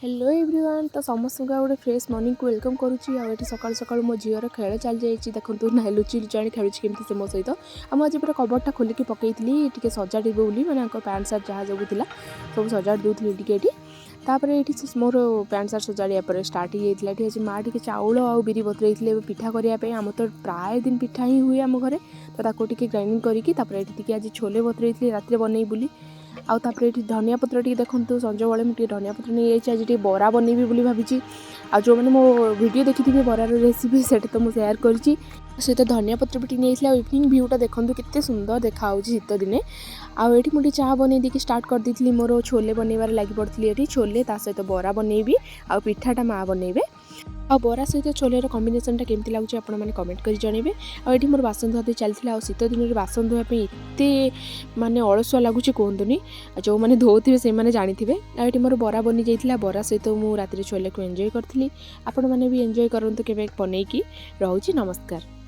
Hello everyone तो समस्त गोटे फ्रेश मॉर्निंग को वेलकम करुँची आठ सकाल सकाल मो झीर खेल चली जाइए देखो ना लुचि लुचाणी खेलुँ केमती से मो सहित मुझे पूरा कबरटा खोलिकी पकई टी सजाड़ी बोली मैंने पैंट सार्ट जहाँ सब था सब सजाड़ दूसरी टी तापर ये मोर पैंट सार्ट सजाड़ा पर स्टार्ट हो जाता है माँ टी चाउल आ बिरी बतरई पिठा करने आम तो प्राय दिन पिठा ही हुए आम घरे तो ग्राइंडिंग करके आज छोले बतरई रात बनई बोली आउे ये धनिया पत्र टी देखो संज बेले मुझे धनिया पत्र नहीं आज टी बरा बनईबी बोली भाभी आ जो मैंने मो वीडियो देखी बरार रेसिपी से तो मुझे सेयार करी सहित धनिया पत्र भी नहीं इवनिंग भ्यूटा देखो केते सुंदर देखा शीत दिने आठ मुझे चाह बनई दी स्टार्ट कर दी मोर छोले बनइबार लगी पड़ी ये छोले सहित बरा बनईबी आ पिठाटा माँ बनइबे आ बरा सहित छोलेर कॉम्बिनेशनटा केमती लगुच आप कमेंट कर जनइबे आठ मोर बासन धुआ चलती आ शीत दिन में बासन धोवाई एते माने अलसुआ लगुच कहतुनि जो मैंने धोथे से मैंने जानी आठ मोर बरा बनी जाइए बरा सहित मुझे राति छोले को एंजॉय करी आपण मैंने भी एंजॉय करूँ केवे बनईकी रोची नमस्कार।